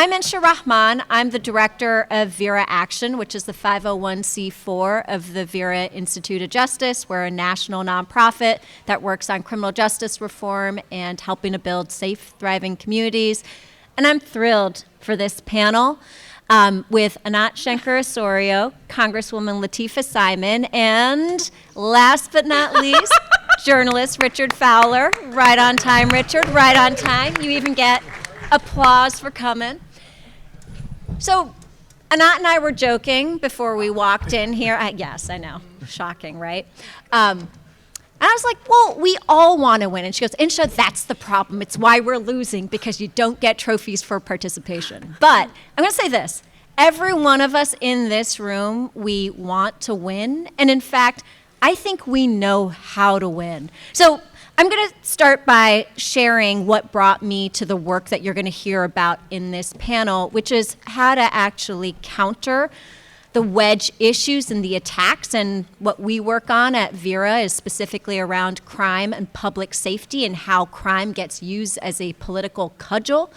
I'm Insha Rahman. I'm the director of Vera Action, which is the 501c4 of the Vera Institute of Justice. We're a national nonprofit that works on criminal justice reform and helping to build safe, thriving communities. And I'm thrilled for this panel with Anat Shenker-Osorio, Congresswoman Lateefah Simon, and last but not least, journalist Richard Fowler. Right on time, Richard, right on time. You even get applause for coming. So Anat and I were joking before we walked in here. Yes, I know. Shocking, right? And I was like, well, we all want to win. And she goes, Insha, that's the problem. It's why we're losing, because you don't get trophies for participation. But I'm going to say this. Every one of us in this room, we want to win. And in fact, I think we know how to win. So I'm going to start by sharing what brought me to the work that you're going to hear about in this panel, which is how to actually counter the wedge issues and the attacks. And what we work on at Vera is specifically around crime and public safety and how crime gets used as a political cudgel.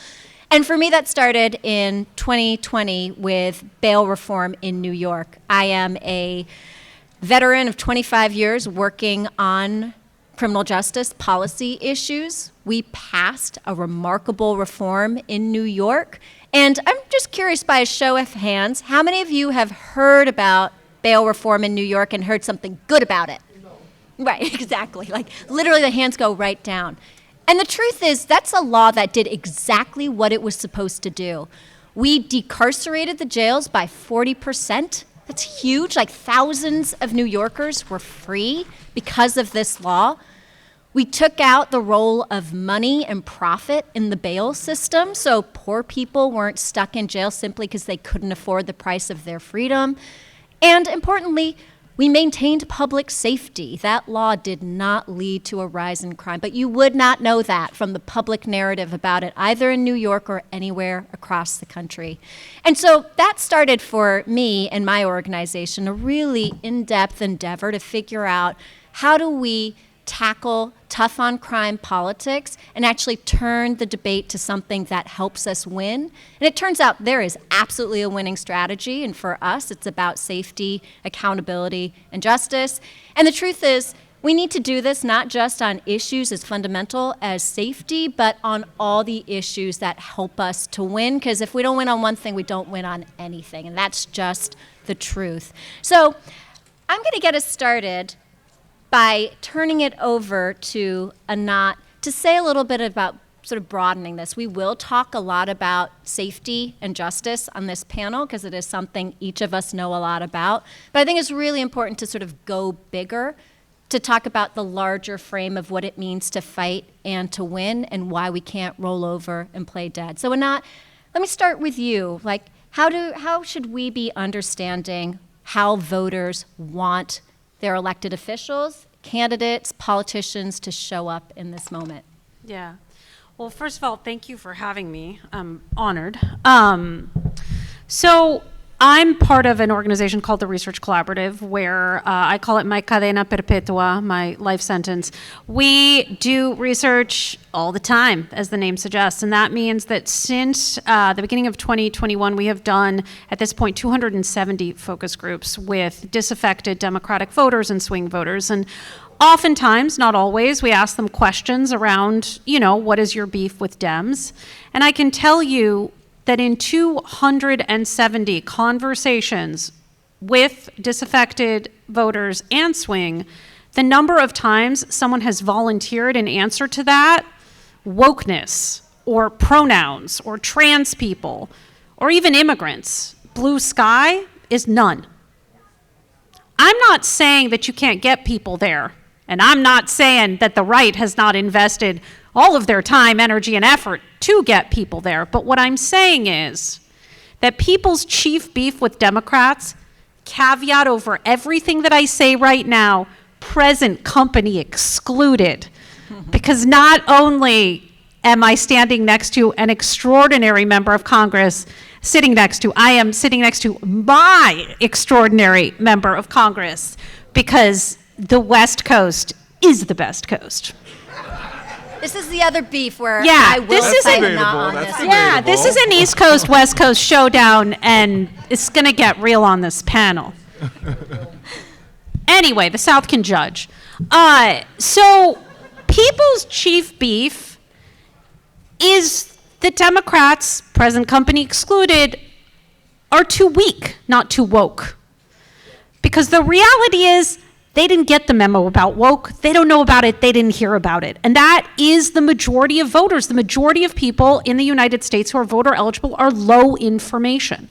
And for me, that started in 2020 with bail reform in New York. I am a veteran of 25 years working on criminal justice policy issues. We passed a remarkable reform in New York. And I'm just curious, by a show of hands, how many of you have heard about bail reform in New York and heard something good about it? No. Right, exactly. Like literally the hands go right down. And the truth is, that's a law that did exactly what it was supposed to do. We decarcerated the jails by 40%. That's huge. Like thousands of New Yorkers were free because of this law. We took out the role of money and profit in the bail system, so poor people weren't stuck in jail simply because they couldn't afford the price of their freedom. And importantly, we maintained public safety. That law did not lead to a rise in crime, but you would not know that from the public narrative about it, either in New York or anywhere across the country. And so that started for me and my organization a really in-depth endeavor to figure out how do we tackle tough on crime politics and actually turn the debate to something that helps us win. And it turns out there is absolutely a winning strategy. And for us, it's about safety, accountability, and justice. And the truth is, we need to do this not just on issues as fundamental as safety, but on all the issues that help us to win. Because if we don't win on one thing, we don't win on anything. And that's just the truth. So I'm going to get us started by turning it over to Anat to say a little bit about sort of broadening this. We will talk a lot about safety and justice on this panel because it is something each of us know a lot about. But I think it's really important to sort of go bigger, to talk about the larger frame of what it means to fight and to win and why we can't roll over and play dead. So Anat, let me start with you. Like, how should we be understanding how voters want their elected officials, candidates, politicians to show up in this moment? Yeah. Well, first of all, thank you for having me. I'm honored. So I'm part of an organization called the Research Collaborative, where I call it my cadena perpetua, my life sentence. We do research all the time, as the name suggests, and that means that since the beginning of 2021, we have done, at this point, 270 focus groups with disaffected Democratic voters and swing voters. And oftentimes, not always, we ask them questions around, what is your beef with Dems? And I can tell you that in 270 conversations with disaffected voters and swing, the number of times someone has volunteered in answer to that, wokeness, or pronouns, or trans people, or even immigrants, blue sky, is none. I'm not saying that you can't get people there, and I'm not saying that the right has not invested all of their time, energy, and effort to get people there. But what I'm saying is that people's chief beef with Democrats, caveat over everything that I say right now, present company excluded, because not only am I standing next to an extraordinary member of Congress I am sitting next to my extraordinary member of Congress, because the West Coast is the best coast. This is the other beef where Yeah, I will this is fight debatable, not on that's this. Yeah, this is an East Coast, West Coast showdown, and it's going to get real on this panel. Anyway, the South can judge. So people's chief beef is the Democrats, present company excluded, are too weak, not too woke. Because the reality is, they didn't get the memo about woke. They don't know about it. They didn't hear about it. And that is the majority of voters. The majority of people in the United States who are voter eligible are low information.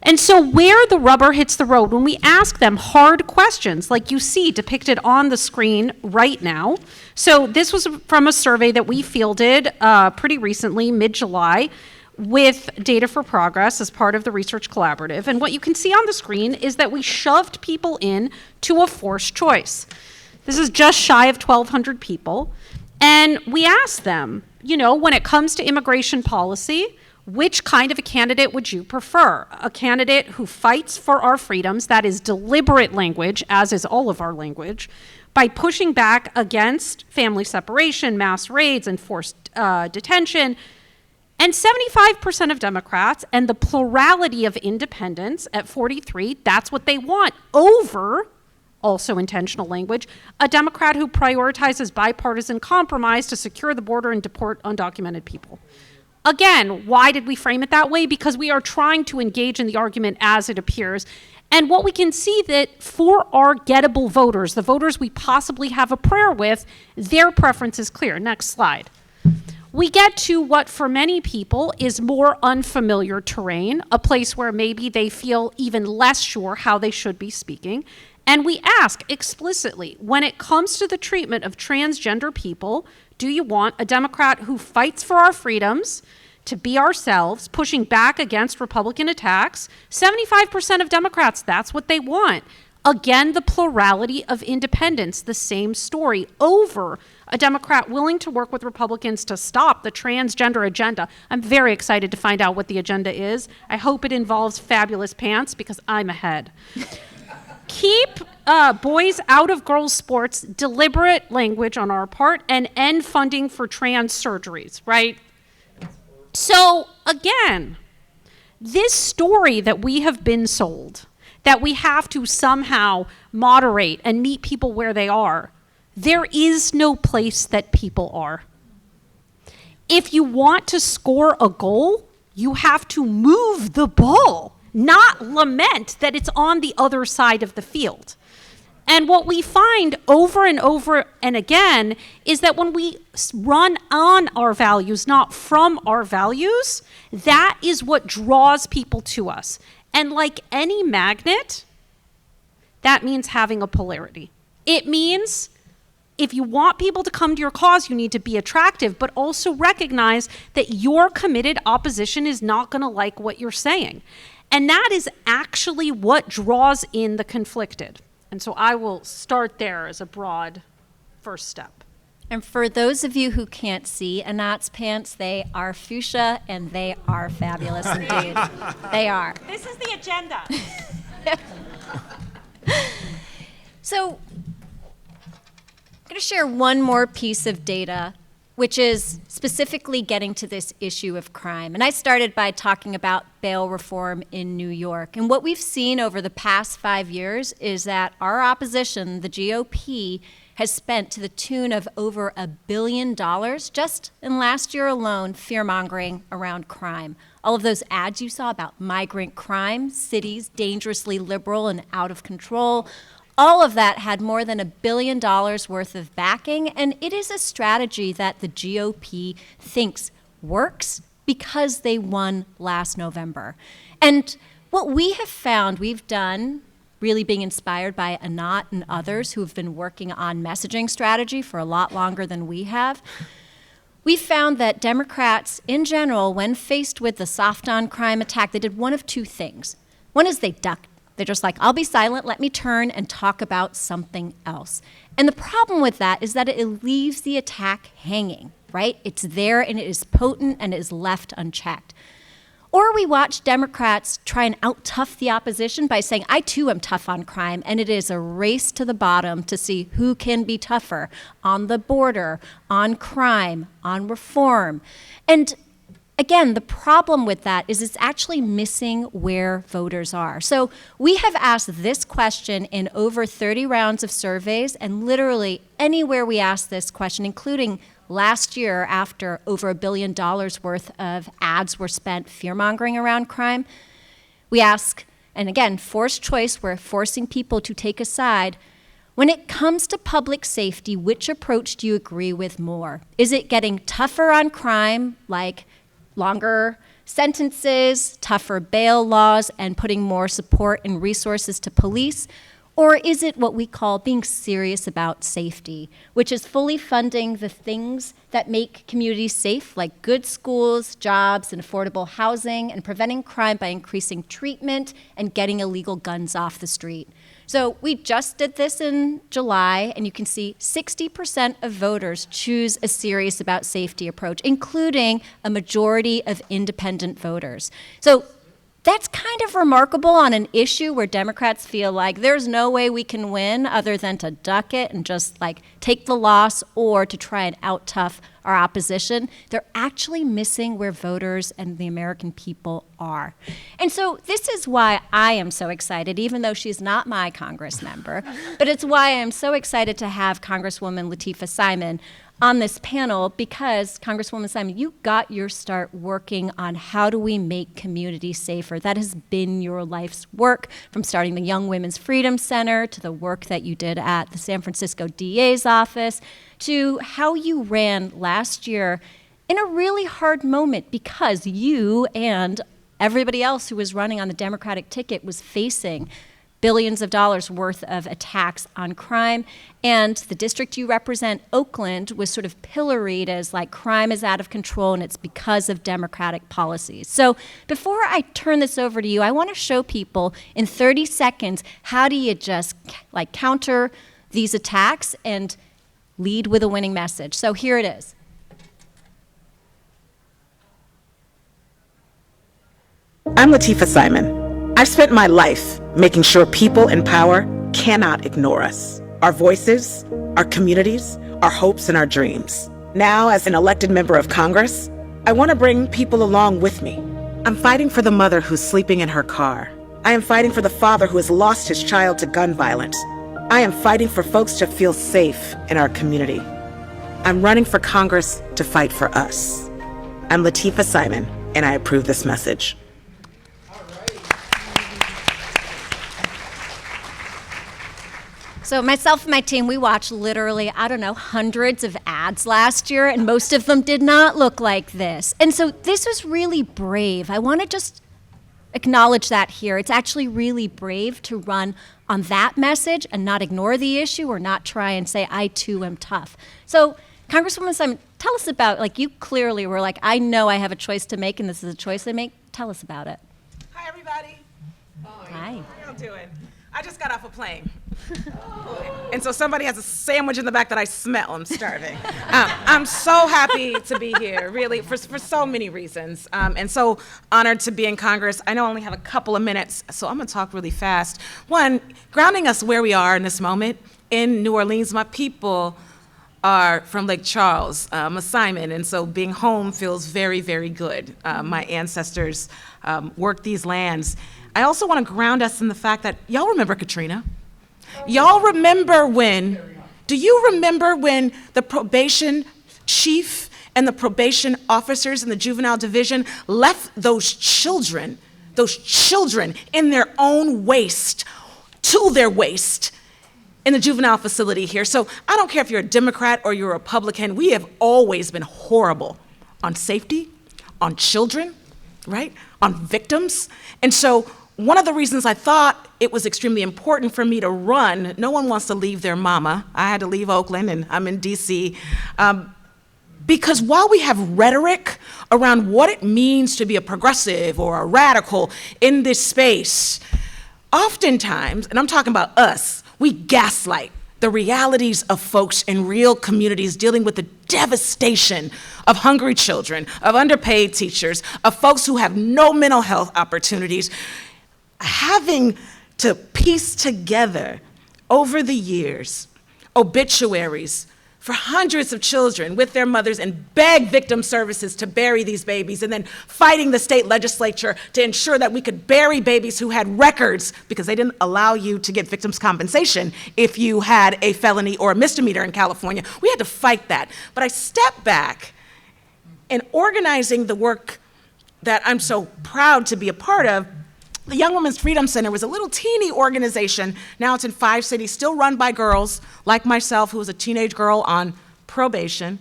And so where the rubber hits the road, when we ask them hard questions, like you see depicted on the screen right now. So this was from a survey that we fielded pretty recently, mid-July, with Data for Progress as part of the research collaborative. And what you can see on the screen is that we shoved people in to a forced choice. This is just shy of 1,200 people. And we asked them, you know, when it comes to immigration policy, which kind of a candidate would you prefer? A candidate who fights for our freedoms, that is deliberate language, as is all of our language, by pushing back against family separation, mass raids, and forced detention. And 75% of Democrats and the plurality of independents at 43, that's what they want over, also intentional language, a Democrat who prioritizes bipartisan compromise to secure the border and deport undocumented people. Again, why did we frame it that way? Because we are trying to engage in the argument as it appears. And what we can see that for our gettable voters, the voters we possibly have a prayer with, their preference is clear. Next slide. We get to what for many people is more unfamiliar terrain, a place where maybe they feel even less sure how they should be speaking. And we ask explicitly, when it comes to the treatment of transgender people, do you want a Democrat who fights for our freedoms, to be ourselves, pushing back against Republican attacks? 75% of Democrats, that's what they want. Again, the plurality of independents, the same story, over a Democrat willing to work with Republicans to stop the transgender agenda. I'm very excited to find out what the agenda is. I hope it involves fabulous pants because I'm ahead. Keep boys out of girls' sports, deliberate language on our part, and end funding for trans surgeries, right? So again, this story that we have been sold, that we have to somehow moderate and meet people where they are, there is no place that people are. If you want to score a goal, you have to move the ball, not lament that it's on the other side of the field. And what we find over and over and again is that when we run on our values, not from our values, that is what draws people to us. And like any magnet, that means having a polarity. It means if you want people to come to your cause, you need to be attractive, but also recognize that your committed opposition is not going to like what you're saying. And that is actually what draws in the conflicted. And so I will start there as a broad first step. And for those of you who can't see Anat's pants, they are fuchsia and they are fabulous indeed. They are. This is the agenda. So I'm going to share one more piece of data, which is specifically getting to this issue of crime. And I started by talking about bail reform in New York. And what we've seen over the past 5 years is that our opposition, the GOP, has spent to the tune of over $1 billion just in last year alone fear-mongering around crime. All of those ads you saw about migrant crime, cities dangerously liberal and out of control, all of that had more than $1 billion worth of backing, and it is a strategy that the GOP thinks works because they won last November. And what we have found, we've done, really being inspired by Anat and others who have been working on messaging strategy for a lot longer than we have, we found that Democrats in general, when faced with the soft on crime attack, they did one of two things. One is they ducked. They're just like, I'll be silent, let me turn and talk about something else. And the problem with that is that it leaves the attack hanging, right? It's there and it is potent and it is left unchecked. Or we watch Democrats try and out-tough the opposition by saying, I too am tough on crime, and it is a race to the bottom to see who can be tougher on the border, on crime, on reform. And again, the problem with that is it's actually missing where voters are. So we have asked this question in over 30 rounds of surveys, and literally anywhere we ask this question, including last year after over $1 billion worth of ads were spent fear-mongering around crime, we ask, and again, forced choice, we're forcing people to take a side. When it comes to public safety, which approach do you agree with more? Is it getting tougher on crime, like longer sentences, tougher bail laws, and putting more support and resources to police? Or is it what we call being serious about safety, which is fully funding the things that make communities safe, like good schools, jobs, and affordable housing, and preventing crime by increasing treatment and getting illegal guns off the street? So we just did this in July, and you can see 60% of voters choose a serious about safety approach, including a majority of independent voters. So that's kind of remarkable on an issue where Democrats feel like there's no way we can win other than to duck it and just like take the loss or to try and out-tough our opposition. They're actually missing where voters and the American people are. And so this is why I am so excited, even though she's not my Congress member, but it's why I'm so excited to have Congresswoman Lateefah Simon on this panel, because Congresswoman Simon, you got your start working on how do we make communities safer. That has been your life's work, from starting the Young Women's Freedom Center to the work that you did at the San Francisco DA's office to how you ran last year in a really hard moment because you and everybody else who was running on the Democratic ticket was facing billions of dollars worth of attacks on crime. And the district you represent, Oakland, was sort of pilloried as like crime is out of control and it's because of Democratic policies. So before I turn this over to you, I want to show people in 30 seconds, how do you just like counter these attacks and lead with a winning message? So here it is. I'm Lateefah Simon. I've spent my life making sure people in power cannot ignore us, our voices, our communities, our hopes, and our dreams. Now, as an elected member of Congress, I want to bring people along with me. I'm fighting for the mother who's sleeping in her car. I am fighting for the father who has lost his child to gun violence. I am fighting for folks to feel safe in our community. I'm running for Congress to fight for us. I'm Lateefah Simon, and I approve this message. So myself and my team, we watched literally, I don't know, hundreds of ads last year, and most of them did not look like this. And so this was really brave. I want to just acknowledge that here. It's actually really brave to run on that message and not ignore the issue or not try and say, I too am tough. So Congresswoman Simon, tell us about, like, you clearly were like, I know I have a choice to make and this is a choice I make. Tell us about it. Hi, everybody. Hi. How y'all doing? I just got off a plane. And so somebody has a sandwich in the back that I smell. I'm starving. I'm so happy to be here, really, for so many reasons. And so honored to be in Congress. I know I only have a couple of minutes, so I'm going to talk really fast. One, grounding us where we are in this moment in New Orleans. My people are from Lake Charles. I'm a Simon, and so being home feels very, very good. My ancestors worked these lands. I also want to ground us in the fact that y'all remember Katrina. Y'all remember do you remember when the probation chief and the probation officers in the juvenile division left those children in their own waste, to their waste, in the juvenile facility here? So I don't care if you're a Democrat or you're a Republican, we have always been horrible on safety, on children, right? On victims. And so one of the reasons I thought it was extremely important for me to run, no one wants to leave their mama. I had to leave Oakland and I'm in DC. Because while we have rhetoric around what it means to be a progressive or a radical in this space, oftentimes, and I'm talking about us, we gaslight the realities of folks in real communities dealing with the devastation of hungry children, of underpaid teachers, of folks who have no mental health opportunities, having to piece together over the years obituaries for hundreds of children with their mothers and beg victim services to bury these babies, and then fighting the state legislature to ensure that we could bury babies who had records, because they didn't allow you to get victims compensation if you had a felony or a misdemeanor in California. We had to fight that. But I stepped back in organizing the work that I'm so proud to be a part of. The Young Women's Freedom Center was a little teeny organization. Now it's in 5 cities, still run by girls like myself, who was a teenage girl on probation.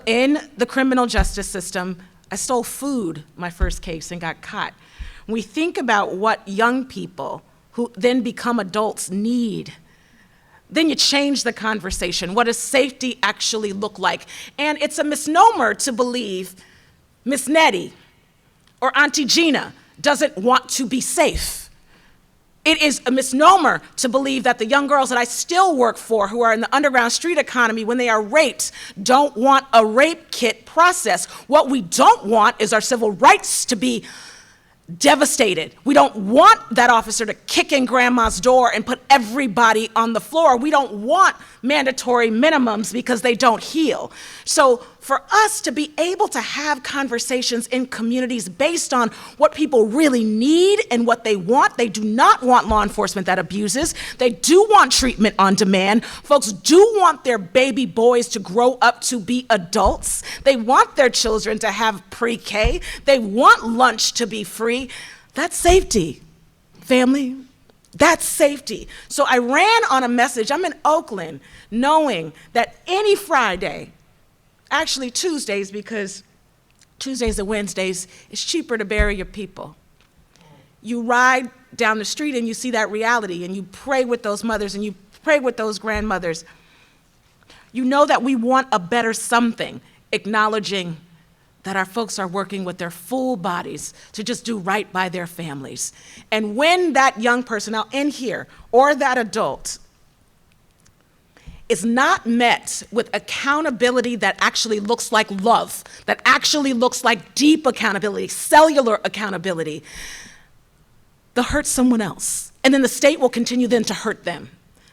In the criminal justice system, I stole food my first case and got caught. When we think about what young people who then become adults need, then you change the conversation. What does safety actually look like? And it's a misnomer to believe Miss Nettie or Auntie Gina doesn't want to be safe. It is a misnomer to believe that the young girls that I still work for who are in the underground street economy, when they are raped, don't want a rape kit process. What we don't want is our civil rights to be devastated. We don't want that officer to kick in grandma's door and put everybody on the floor. We don't want mandatory minimums because they don't heal. So for us to be able to have conversations in communities based on what people really need and what they do not want law enforcement that abuses. They do want treatment on demand. Folks do want their baby boys to grow up to be adults. They want their children to have pre-K. They want lunch to be free. That's safety, family. That's safety. So I ran on a message. I'm in Oakland, knowing that any Friday, actually Tuesdays, because Tuesdays and Wednesdays, it's cheaper to bury your people. You ride down the street and you see that reality, and you pray with those mothers and you pray with those grandmothers. You know that we want a better something, acknowledging that our folks are working with their full bodies to just do right by their families. And when that young person, now in here, or that adult, is not met with accountability that actually looks like love, that actually looks like deep accountability, cellular accountability, they'll hurt someone else. And then the state will continue then to hurt them.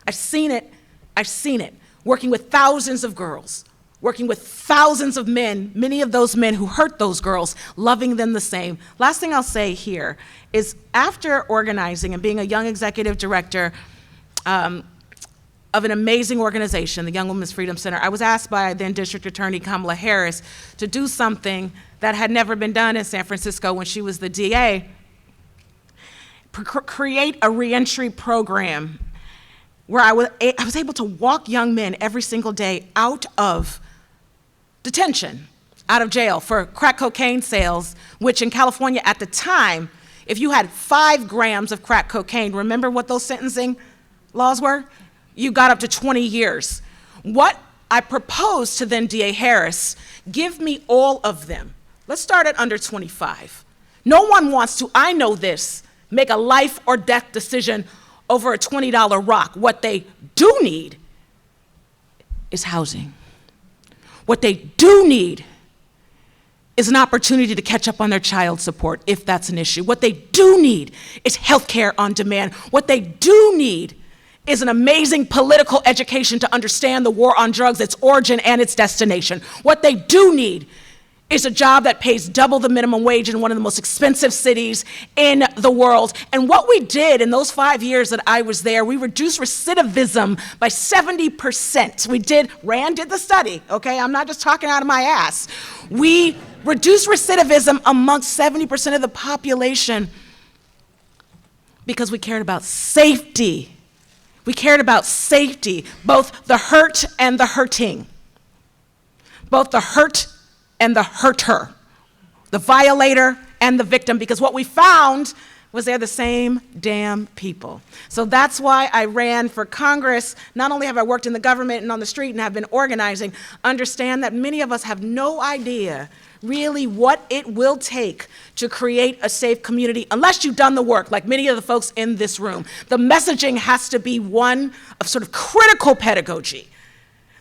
I've seen it, working with thousands of girls, working with thousands of men, many of those men who hurt those girls, loving them the same. Last thing I'll say here is, after organizing and being a young executive director of an amazing organization, the Young Women's Freedom Center, I was asked by then District Attorney Kamala Harris to do something that had never been done in San Francisco when she was the DA, create a reentry program where I was able to walk young men every single day out of detention, out of jail for crack cocaine sales, which in California at the time, if you had 5 grams of crack cocaine, remember what those sentencing laws were? You got up to 20 years. What I proposed to then DA Harris, give me all of them. Let's start at under 25. No one wants to, I know this, make a life or death decision over a $20 rock. What they do need is housing. What they do need is an opportunity to catch up on their child support if that's an issue. What they do need is health care on demand. What they do need is an amazing political education to understand the war on drugs, its origin and its destination. What they do need is a job that pays double the minimum wage in one of the most expensive cities in the world. And what we did in those 5 years that I was there, we reduced recidivism by 70%. Rand did the study, okay? I'm not just talking out of my ass. We reduced recidivism amongst 70% of the population because we cared about safety. We cared about safety, both the hurt and the hurting, both the hurt and the hurter, the violator and the victim, because what we found was they're the same damn people. So that's why I ran for Congress. Not only have I worked in the government and on the street and have been organizing, understand that many of us have no idea really what it will take to create a safe community unless you've done the work, like many of the folks in this room. The messaging has to be one of sort of critical pedagogy,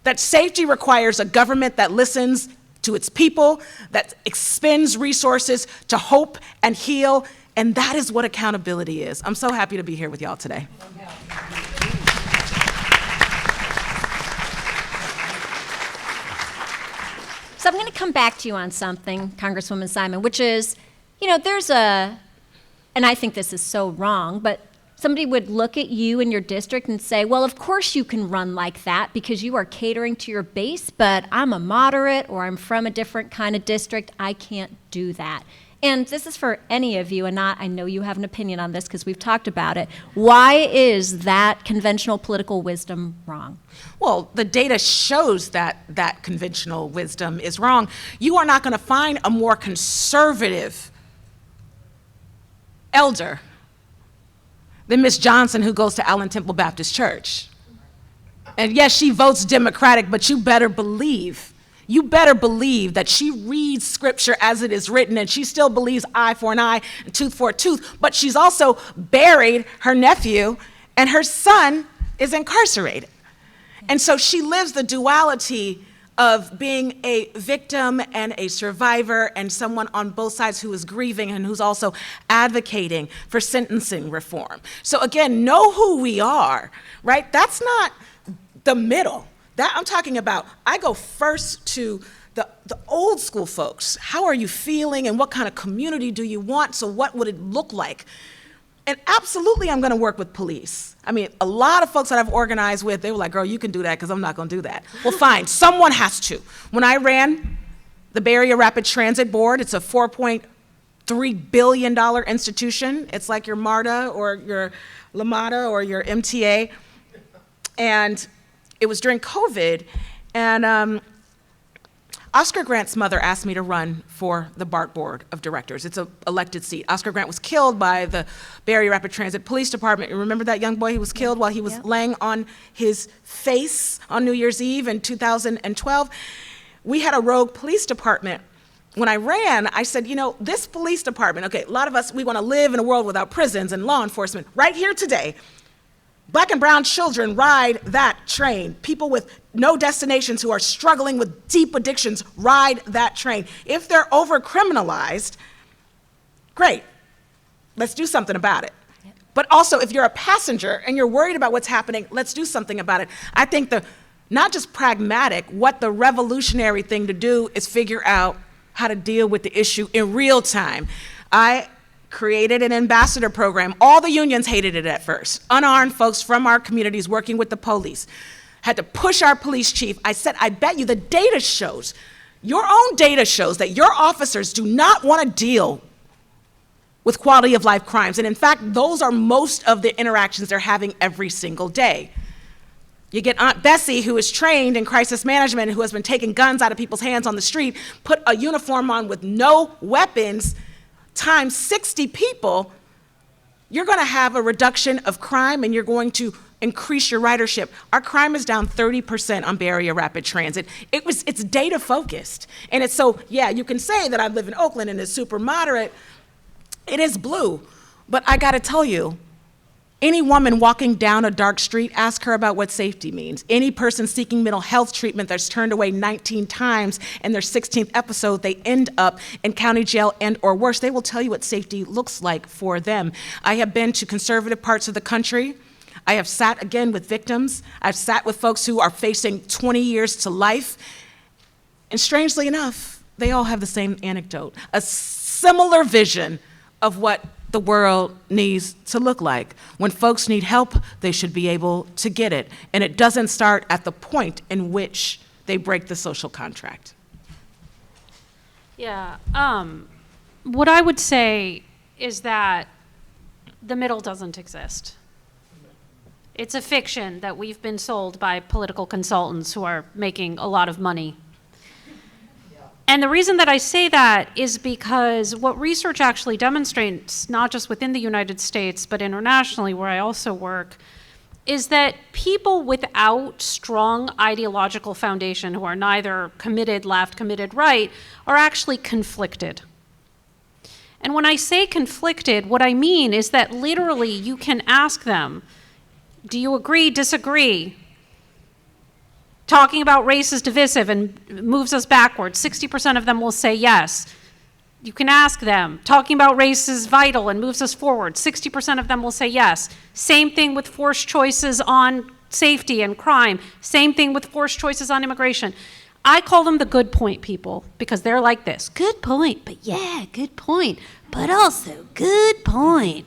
that safety requires a government that listens to its people, that expends resources to hope and heal, and that is what accountability is. I'm so happy to be here with y'all today. So I'm going to come back to you on something, Congresswoman Simon, which is, you know, and I think this is so wrong, but somebody would look at you and your district and say, well, of course you can run like that because you are catering to your base, but I'm a moderate or I'm from a different kind of district. I can't do that. And this is for any of you, and I know you have an opinion on this because we've talked about it. Why is that conventional political wisdom wrong? Well, the data shows that conventional wisdom is wrong. You are not going to find a more conservative elder than Ms. Johnson, who goes to Allen Temple Baptist Church. And yes, she votes Democratic, but you better believe that she reads scripture as it is written, and she still believes eye for an eye and tooth for a tooth, but she's also buried her nephew, and her son is incarcerated. And so she lives the duality of being a victim and a survivor and someone on both sides who is grieving and who's also advocating for sentencing reform. So again, know who we are, right? That's not the middle. That I'm talking about, I go first to the old school folks. How are you feeling and what kind of community do you want? So what would it look like? And absolutely I'm gonna work with police. I mean, a lot of folks that I've organized with, they were like, girl, you can do that because I'm not gonna do that. Well, fine, someone has to. When I ran the Bay Area Rapid Transit Board, it's a $4.3 billion institution. It's like your MARTA or your LAMATA or your MTA. And it was during COVID, and Oscar Grant's mother asked me to run for the BART Board of Directors. It's an elected seat. Oscar Grant was killed by the Bay Area Rapid Transit Police Department. You remember that young boy who was killed while he was laying on his face on New Year's Eve in 2012? We had a rogue police department. When I ran, I said, you know, this police department, okay, a lot of us, we want to live in a world without prisons and law enforcement. Right here today, Black and brown children ride that train. People with no destinations who are struggling with deep addictions ride that train. If they're over-criminalized, great, let's do something about it. Yep. But also, if you're a passenger and you're worried about what's happening, let's do something about it. I think not just pragmatic, what the revolutionary thing to do is figure out how to deal with the issue in real time. I created an ambassador program. All the unions hated it at first. Unarmed folks from our communities working with the police had to push our police chief. I said, I bet you the data shows, your own data shows that your officers do not want to deal with quality of life crimes. And in fact, those are most of the interactions they're having every single day. You get Aunt Bessie, who is trained in crisis management and who has been taking guns out of people's hands on the street, put a uniform on with no weapons, times 60 people, you're going to have a reduction of crime and you're going to increase your ridership. Our crime is down 30% on Bay Area Rapid Transit. It's data focused. And it's so, yeah, you can say that I live in Oakland and it's super moderate. It is blue. But I got to tell you, any woman walking down a dark street, ask her about what safety means. Any person seeking mental health treatment that's turned away 19 times in their 16th episode, they end up in county jail and or worse. They will tell you what safety looks like for them. I have been to conservative parts of the country. I have sat again with victims. I've sat with folks who are facing 20 years to life. And strangely enough, they all have the same anecdote, a similar vision of what the world needs to look like. When folks need help, they should be able to get it. And it doesn't start at the point in which they break the social contract. Yeah, what I would say is that the middle doesn't exist. It's a fiction that we've been sold by political consultants who are making a lot of money. And the reason that I say that is because what research actually demonstrates, not just within the United States, but internationally, where I also work, is that people without strong ideological foundation, who are neither committed left, committed right, are actually conflicted. And when I say conflicted, what I mean is that literally you can ask them, do you agree, disagree? Talking about race is divisive and moves us backwards. 60% of them will say yes. You can ask them, talking about race is vital and moves us forward. 60% of them will say yes. Same thing with forced choices on safety and crime. Same thing with forced choices on immigration. I call them the good point people because they're like this. Good point, but yeah, good point, but also good point.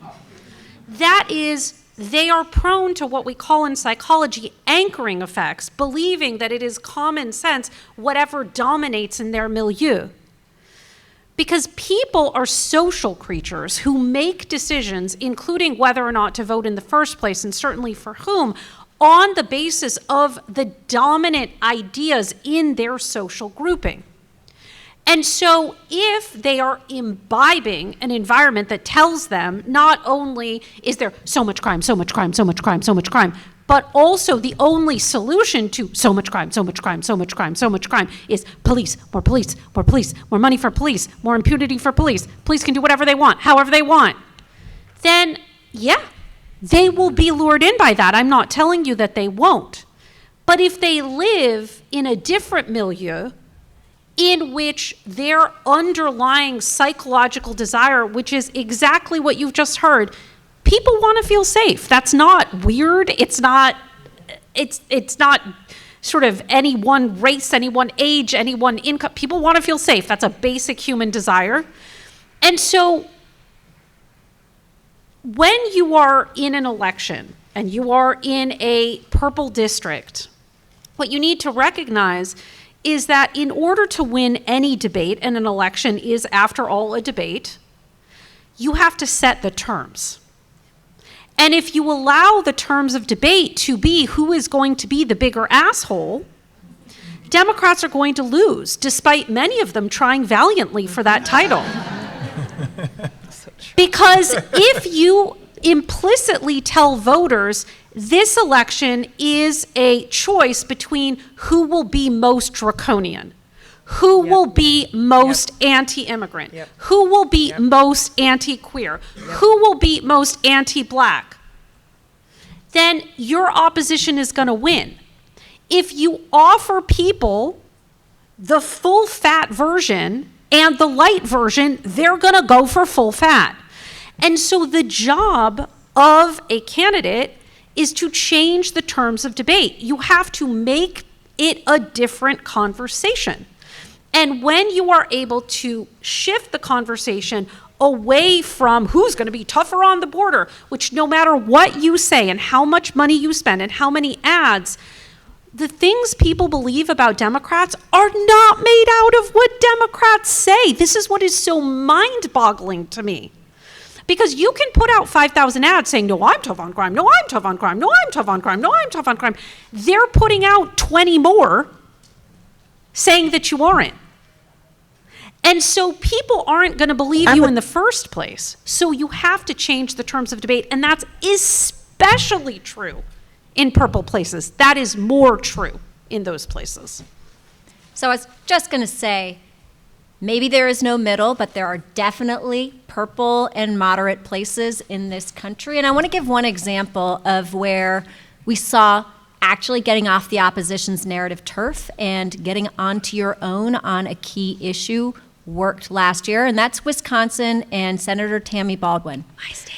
That is, they are prone to what we call in psychology anchoring effects, believing that it is common sense, whatever dominates in their milieu. Because people are social creatures who make decisions, including whether or not to vote in the first place, and certainly for whom, on the basis of the dominant ideas in their social grouping. And so if they are imbibing an environment that tells them not only is there so much crime, so much crime, so much crime, so much crime, but also the only solution to so much crime, so much crime, so much crime, so much crime is police, more police, more police, more money for police, more impunity for police. Police can do whatever they want, however they want. Then, yeah, they will be lured in by that. I'm not telling you that they won't. But if they live in a different milieu, in which their underlying psychological desire, which is exactly what you've just heard, people want to feel safe. That's not weird. It's not sort of any one race, any one age, any one income. People want to feel safe. That's a basic human desire. And so when you are in an election and you are in a purple district, what you need to recognize is that in order to win any debate, and an election is, after all, a debate, you have to set the terms. And if you allow the terms of debate to be who is going to be the bigger asshole, Democrats are going to lose, despite many of them trying valiantly for that title. Because if you implicitly tell voters this election is a choice between who will be most draconian, who will be most anti-immigrant, who will be most anti-queer, who will be most anti-black, then your opposition is going to win. If you offer people the full fat version and the light version, they're going to go for full fat. And so the job of a candidate is to change the terms of debate. You have to make it a different conversation. And when you are able to shift the conversation away from who's going to be tougher on the border, which no matter what you say and how much money you spend and how many ads, the things people believe about Democrats are not made out of what Democrats say. This is what is so mind-boggling to me. Because you can put out 5,000 ads saying, no, I'm tough on crime, no, I'm tough on crime, no, I'm tough on crime, no, I'm tough on crime. They're putting out 20 more saying that you aren't. And so people aren't going to believe you in the first place. So you have to change the terms of debate. And that's especially true in purple places. That is more true in those places. So I was just going to say, maybe there is no middle, but there are definitely purple and moderate places in this country. And I want to give one example of where we saw actually getting off the opposition's narrative turf and getting onto your own on a key issue worked last year, and that's Wisconsin and Senator Tammy Baldwin. My state.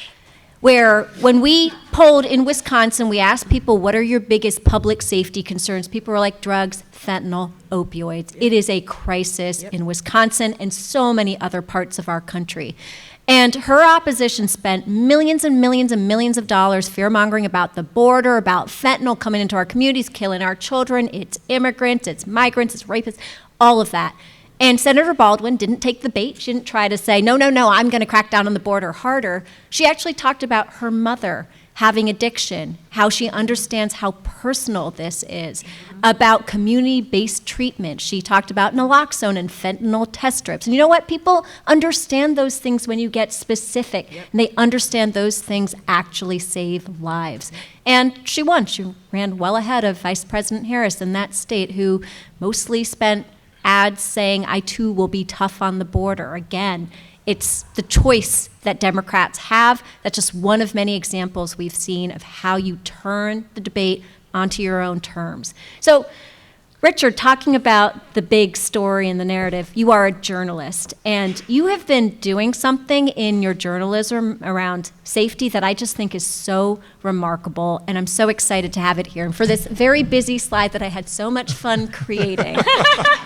Where when we polled in Wisconsin, we asked people, what are your biggest public safety concerns? People were like drugs, fentanyl, opioids. It is a crisis in Wisconsin and so many other parts of our country. And her opposition spent millions and millions and millions of dollars fear-mongering about the border, about fentanyl coming into our communities, killing our children. It's immigrants, it's migrants, it's rapists, all of that. And Senator Baldwin didn't take the bait. She didn't try to say, no, I'm going to crack down on the border harder. She actually talked about her mother having addiction, how she understands how personal this is, about community-based treatment. She talked about naloxone and fentanyl test strips. And you know what? People understand those things when you get specific, and they understand those things actually save lives. And she won. She ran well ahead of Vice President Harris in that state, who mostly spent ads saying, I too will be tough on the border. Again, it's the choice that Democrats have. That's just one of many examples we've seen of how you turn the debate onto your own terms. So, Richard, talking about the big story and the narrative, you are a journalist, and you have been doing something in your journalism around safety that I just think is so remarkable, and I'm so excited to have it here. And for this very busy slide that I had so much fun creating,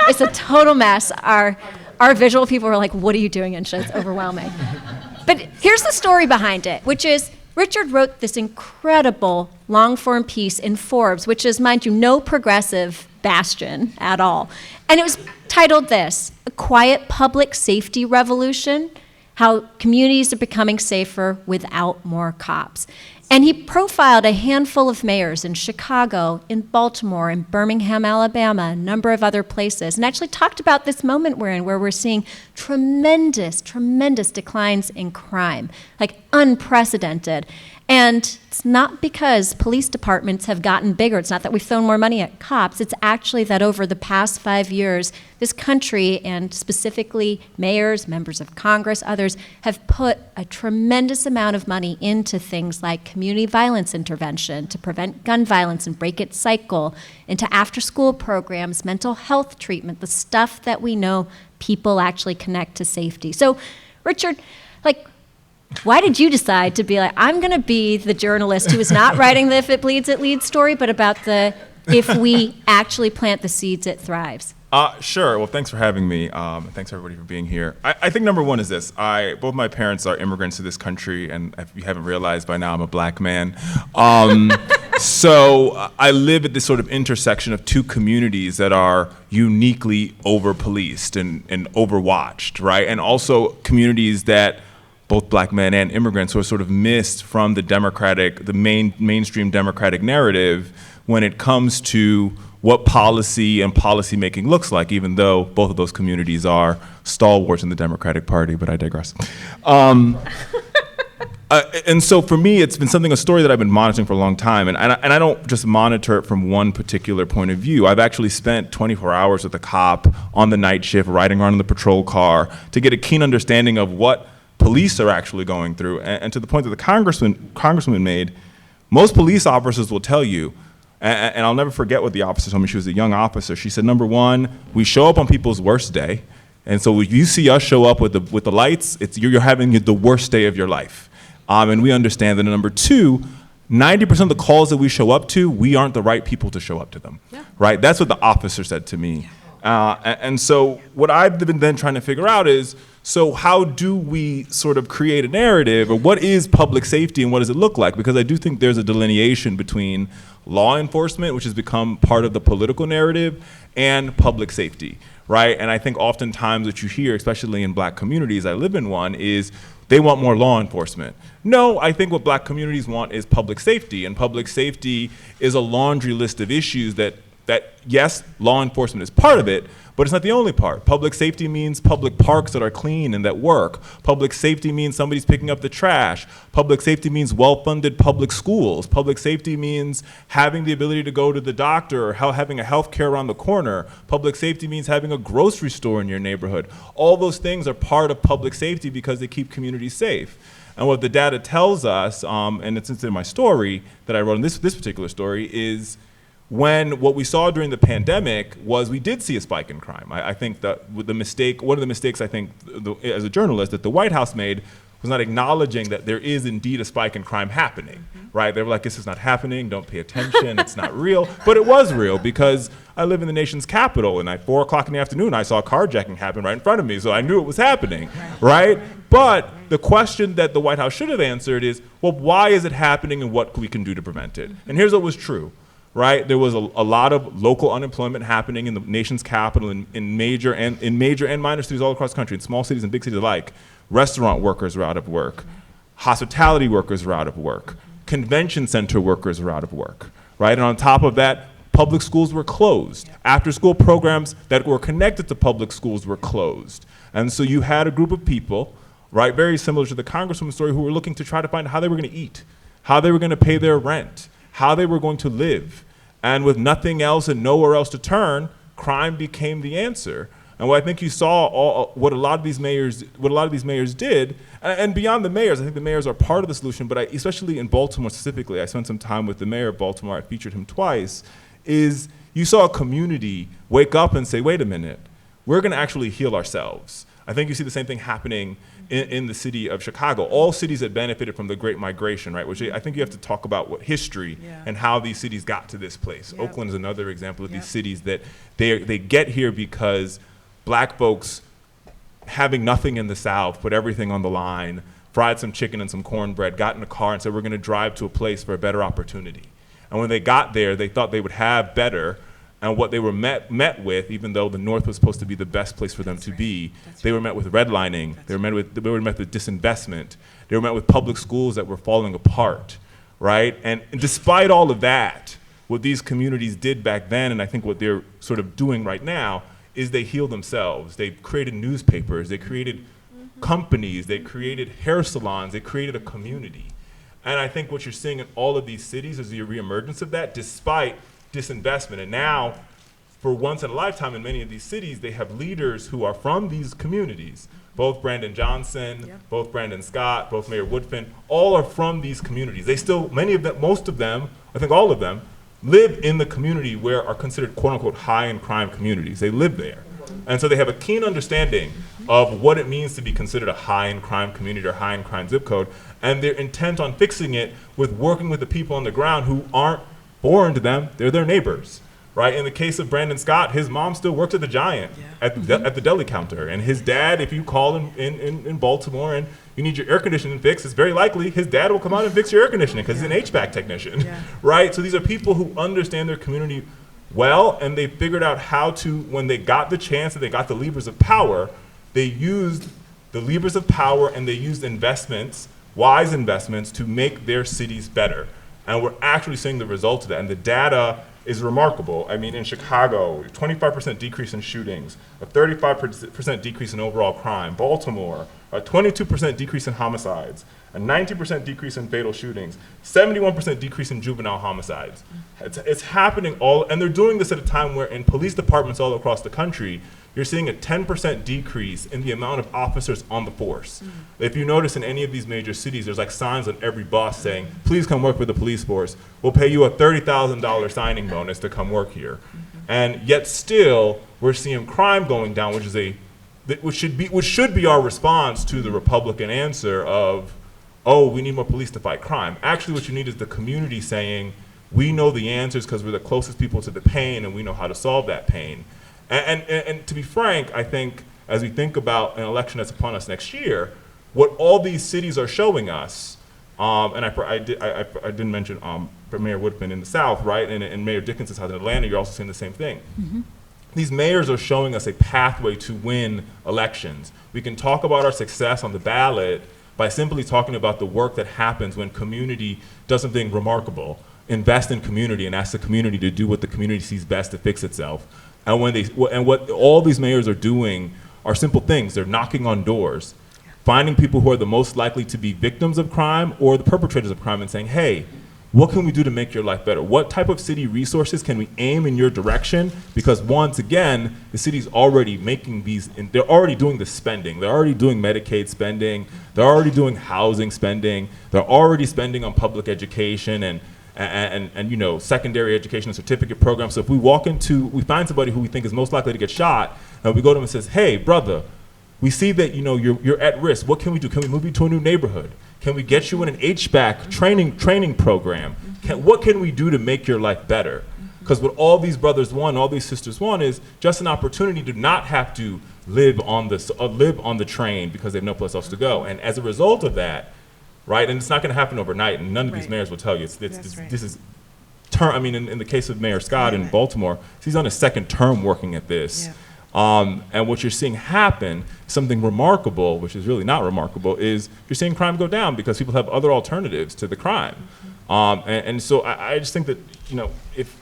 it's a total mess. Our visual people were like, what are you doing, Insha? It's overwhelming. But here's the story behind it, which is Richard wrote this incredible long-form piece in Forbes, which is, mind you, no progressive bastion at all. And it was titled this, A Quiet Public Safety Revolution, How Communities Are Becoming Safer Without More Cops. And he profiled a handful of mayors in Chicago, in Baltimore, in Birmingham, Alabama, a number of other places, and actually talked about this moment we're in where we're seeing tremendous, tremendous declines in crime, like unprecedented. And it's not because police departments have gotten bigger. It's not that we've thrown more money at cops. It's actually that over the past 5 years, this country, and specifically mayors, members of Congress, others, have put a tremendous amount of money into things like community violence intervention to prevent gun violence and break its cycle, into after-school programs, mental health treatment, the stuff that we know people actually connect to safety. So, Richard, why did you decide to be like, I'm going to be the journalist who is not writing the if it bleeds, it leads story, but about the if we actually plant the seeds, it thrives? Sure. Well, thanks for having me. Thanks everybody for being here. I think number one is this. Both my parents are immigrants to this country, and if you haven't realized by now, I'm a black man. So I live at this sort of intersection of two communities that are uniquely over-policed and overwatched, right? And also communities that both black men and immigrants who are sort of missed from the mainstream Democratic narrative when it comes to what policy and policy making looks like, even though both of those communities are stalwarts in the Democratic Party, but I digress. And so for me, it's been a story that I've been monitoring for a long time, and I don't just monitor it from one particular point of view. I've actually spent 24 hours with a cop on the night shift, riding around in the patrol car to get a keen understanding of what police are actually going through. And to the point that the congresswoman made, most police officers will tell you, and I'll never forget what the officer told me. She was a young officer. She said, number one, we show up on people's worst day. And so if you see us show up with the lights, you're having the worst day of your life. And we understand that. And number two, 90% of the calls that we show up to, we aren't the right people to show up to them, right? That's what the officer said to me. And so what I've been then trying to figure out is, so how do we sort of create a narrative, or what is public safety and what does it look like? Because I do think there's a delineation between law enforcement, which has become part of the political narrative, and public safety, right? And I think oftentimes what you hear, especially in black communities, I live in one, is they want more law enforcement. No, I think what black communities want is public safety, and public safety is a laundry list of issues that yes, law enforcement is part of it, but it's not the only part. Public safety means public parks that are clean and that work. Public safety means somebody's picking up the trash. Public safety means well-funded public schools. Public safety means having the ability to go to the doctor or having a health care around the corner. Public safety means having a grocery store in your neighborhood. All those things are part of public safety because they keep communities safe. And what the data tells us, and it's in my story that I wrote in this particular story, is what we saw during the pandemic was we did see a spike in crime. I think that one of the mistakes I think as a journalist that the White House made was not acknowledging that there is indeed a spike in crime happening, right? They were like, this is not happening, don't pay attention, it's not real. But it was real because I live in the nation's capital, and at 4 o'clock in the afternoon, I saw carjacking happen right in front of me, so I knew it was happening, right? But the question that the White House should have answered is, well, why is it happening and what we can do to prevent it? And here's what was true. Right, there was a lot of local unemployment happening in the nation's capital, in major and minor cities all across the country, in small cities and big cities alike. Restaurant workers are out of work. Hospitality workers are out of work. convention center workers were out of work, right? And on top of that, public schools were closed. After-school programs that were connected to public schools were closed. And so you had a group of people, right, very similar to the Congresswoman story, who were looking to try to find how they were going to eat, how they were going to pay their rent, how they were going to live. And with nothing else and nowhere else to turn, crime became the answer. And what I think you saw, what a lot of these mayors did, and beyond the mayors, I think the mayors are part of the solution, but especially in Baltimore specifically, I spent some time with the mayor of Baltimore, I featured him twice, is you saw a community wake up and say, wait a minute, we're gonna actually heal ourselves. I think you see the same thing happening in the city of Chicago. All cities that benefited from the Great Migration, right? Which I think you have to talk about what history and how these cities got to this place. Yep. Oakland is another example of these cities that they get here because black folks, having nothing in the South, put everything on the line, fried some chicken and some cornbread, got in a car and said, we're gonna drive to a place for a better opportunity. And when they got there, they thought they would have better, and what they were met with, even though the North was supposed to be the best place for them to be, they were met with redlining, they were met with disinvestment, they were met with public schools that were falling apart, right? And despite all of that, what these communities did back then, and I think what they're sort of doing right now, is they healed themselves. They created newspapers, they created companies, they created hair salons, they created a community. And I think what you're seeing in all of these cities is the reemergence of that despite disinvestment. And now, for once in a lifetime in many of these cities, they have leaders who are from these communities. Both Brandon Johnson, both Brandon Scott, both Mayor Woodfin, all are from these communities. They still, many of them, most of them, I think all of them, live in the community where are considered quote unquote high in crime communities. They live there. And so they have a keen understanding of what it means to be considered a high in crime community or high in crime zip code. And they're intent on fixing it with working with the people on the ground who aren't foreign to them, they're their neighbors, right? In the case of Brandon Scott, his mom still works at the Giant, at the deli counter. And his dad, if you call in Baltimore and you need your air conditioning fixed, it's very likely his dad will come out and fix your air conditioning because he's an HVAC technician, right? So these are people who understand their community well, and they figured out how to, when they got the chance and they got the levers of power, they used the levers of power and they used investments, wise investments, to make their cities better. And we're actually seeing the results of that. And the data is remarkable. I mean, in Chicago, 25% decrease in shootings, a 35% decrease in overall crime. Baltimore, a 22% decrease in homicides, a 19% decrease in fatal shootings, 71% decrease in juvenile homicides. It's happening all, and they're doing this at a time where in police departments all across the country, you're seeing a 10% decrease in the amount of officers on the force. If you notice in any of these major cities, there's like signs on every bus saying, please come work with the police force. We'll pay you a $30,000 signing bonus to come work here. And yet still, we're seeing crime going down, which should be our response to the Republican answer of, oh, we need more police to fight crime. Actually, what you need is the community saying, we know the answers because we're the closest people to the pain and we know how to solve that pain. And to be frank, I think as we think about an election that's upon us next year, what all these cities are showing us, and I didn't mention Mayor Woodfin in the South, right, and Mayor Dickinson's South in Atlanta, you're also seeing the same thing. These mayors are showing us a pathway to win elections. We can talk about our success on the ballot by simply talking about the work that happens when community does something remarkable, invest in community and ask the community to do what the community sees best to fix itself. And what all these mayors are doing are simple things. They're knocking on doors, finding people who are the most likely to be victims of crime or the perpetrators of crime and saying, hey, what can we do to make your life better? What type of city resources can we aim in your direction? Because once again, the city's already making these, and they're already doing the spending. They're already doing Medicaid spending. They're already doing housing spending. They're already spending on public education and you know, secondary education and certificate programs. So if we we find somebody who we think is most likely to get shot, and we go to them and says, hey, brother, we see that, you know, you're at risk. What can we do? Can we move you to a new neighborhood? Can we get you in an HVAC training program? What can we do to make your life better? Because what all these brothers want, all these sisters want is just an opportunity to not have to live on the train because they have no place else to go. And as a result of that, right, and it's not going to happen overnight, and none of these mayors will tell you. This is term. I mean, in the case of Mayor Scott in Baltimore, he's on his second term working at this. And what you're seeing happen, something remarkable, which is really not remarkable, is you're seeing crime go down because people have other alternatives to the crime. And so I just think that, if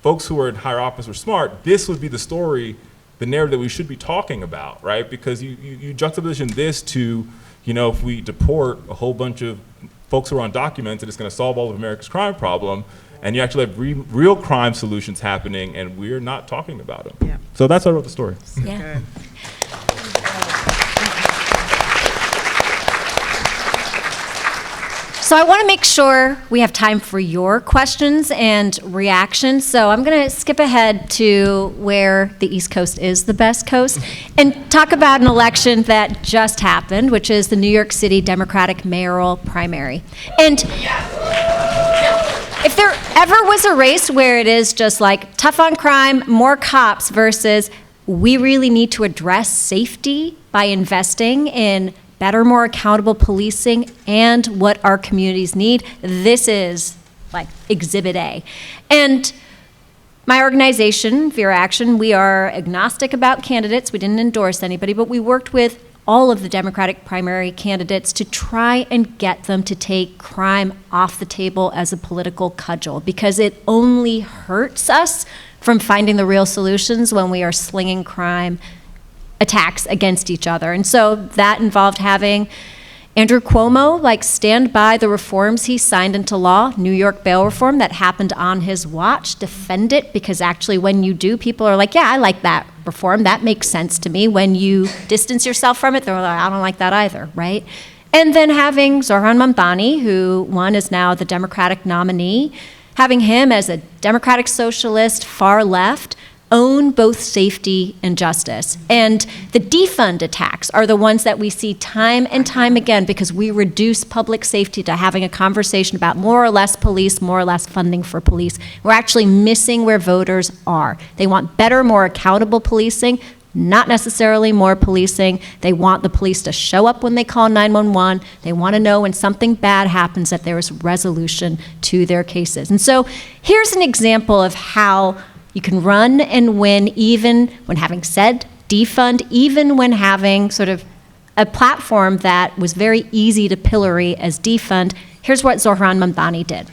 folks who are in higher office were smart, this would be the story, the narrative that we should be talking about, right? Because you juxtaposition this to, if we deport a whole bunch of folks who are undocumented, it's going to solve all of America's crime problem, and you actually have real crime solutions happening, and we're not talking about them. Yeah. So that's why I wrote the story. Yeah. So I want to make sure we have time for your questions and reactions. So I'm going to skip ahead to where the East Coast is the best coast and talk about an election that just happened, which is the New York City Democratic mayoral primary. And if there ever was a race where it is just like tough on crime, more cops versus we really need to address safety by investing in better, more accountable policing and what our communities need, this is like Exhibit A. And my organization, Vera Action, we are agnostic about candidates. We didn't endorse anybody, but we worked with all of the Democratic primary candidates to try and get them to take crime off the table as a political cudgel, because it only hurts us from finding the real solutions when we are slinging crime attacks against each other. And so that involved having Andrew Cuomo stand by the reforms he signed into law, New York bail reform that happened on his watch, defend it, because actually when you do, people are like, yeah, I like that reform, that makes sense to me. When you distance yourself from it, they're like, I don't like that either, right? And then having Zohran Mamdani, who won, is now the Democratic nominee, having him as a Democratic socialist, far left, own both safety and justice. And the defund attacks are the ones that we see time and time again, because we reduce public safety to having a conversation about more or less police, more or less funding for police. We're actually missing where voters are. They want better, more accountable policing, not necessarily more policing. They want the police to show up when they call 911. They want to know when something bad happens that there is resolution to their cases. And so here's an example of how you can run and win even when having said defund, even when having sort of a platform that was very easy to pillory as defund. Here's what Zohran Mamdani did.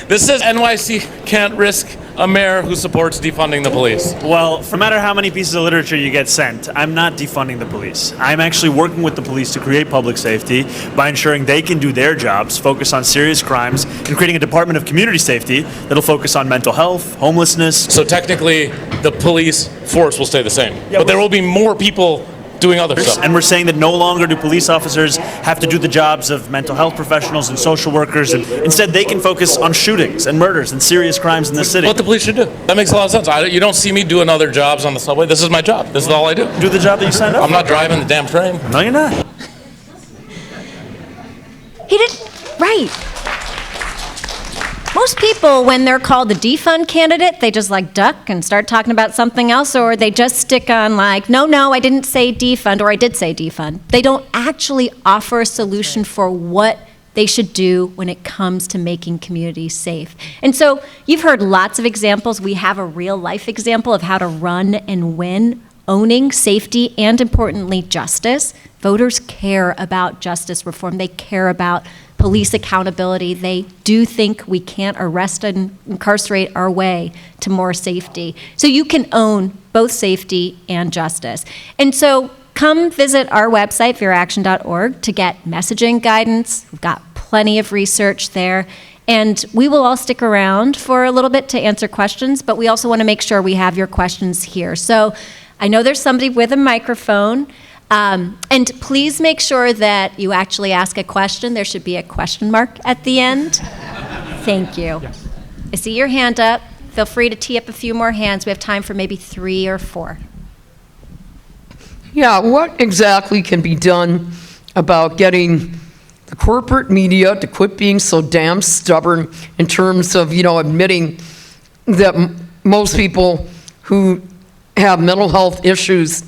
This says NYC can't risk a mayor who supports defunding the police. Well, no matter how many pieces of literature you get sent, I'm not defunding the police. I'm actually working with the police to create public safety by ensuring they can do their jobs, focus on serious crimes, and creating a department of community safety that'll focus on mental health, homelessness. So technically, the police force will stay the same. But there will be more people doing other stuff. And we're saying that no longer do police officers have to do the jobs of mental health professionals and social workers, and instead they can focus on shootings and murders and serious crimes in the city. What the police should do. That makes a lot of sense. You don't see me doing other jobs on the subway. This is my job. This is all I do. Do the job that you signed up I'm not driving the damn train. No, you're not. He didn't, right. Most people, when they're called the defund candidate, they just duck and start talking about something else, or they just stick on no, I didn't say defund, or I did say defund. They don't actually offer a solution for what they should do when it comes to making communities safe. And so you've heard lots of examples. We have a real life example of how to run and win, owning safety and, importantly, justice. Voters care about justice reform. They care about police accountability. They do think we can't arrest and incarcerate our way to more safety. So you can own both safety and justice. And so come visit our website, veraaction.org, to get messaging guidance. We've got plenty of research there. And we will all stick around for a little bit to answer questions, but we also want to make sure we have your questions here. So I know there's somebody with a microphone. And please make sure that you actually ask a question. There should be a question mark at the end. Thank you. Yes. I see your hand up. Feel free to tee up a few more hands. We have time for maybe 3 or 4. Yeah, what exactly can be done about getting the corporate media to quit being so damn stubborn in terms of, admitting that most people who have mental health issues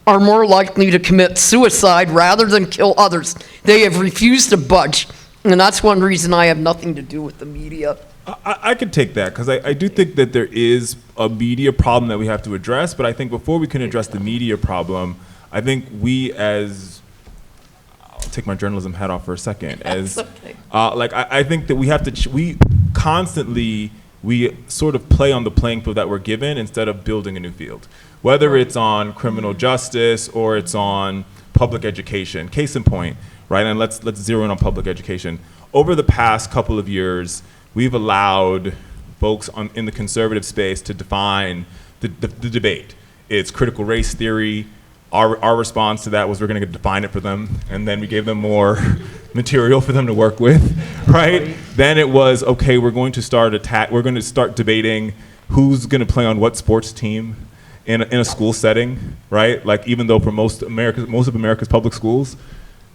are more likely to commit suicide rather than kill others. They have refused to budge, and that's one reason I have nothing to do with the media. I could take that, because I do think that there is a media problem that we have to address, but I think before we can address the media problem, I think we as take my journalism hat off for a second. As okay. I think that we have to we sort of play on the playing field that we're given instead of building a new field, whether it's on criminal justice or it's on public education. Case in point, right? And let's zero in on public education. Over the past couple of years, we've allowed folks in the conservative space to define the debate. It's critical race theory. Our response to that was we're going to define it for them, and then we gave them more material for them to work with, right? Then it was, okay, we're going to start debating who's going to play on what sports team in a school setting, right? Like, even though for most of America's public schools,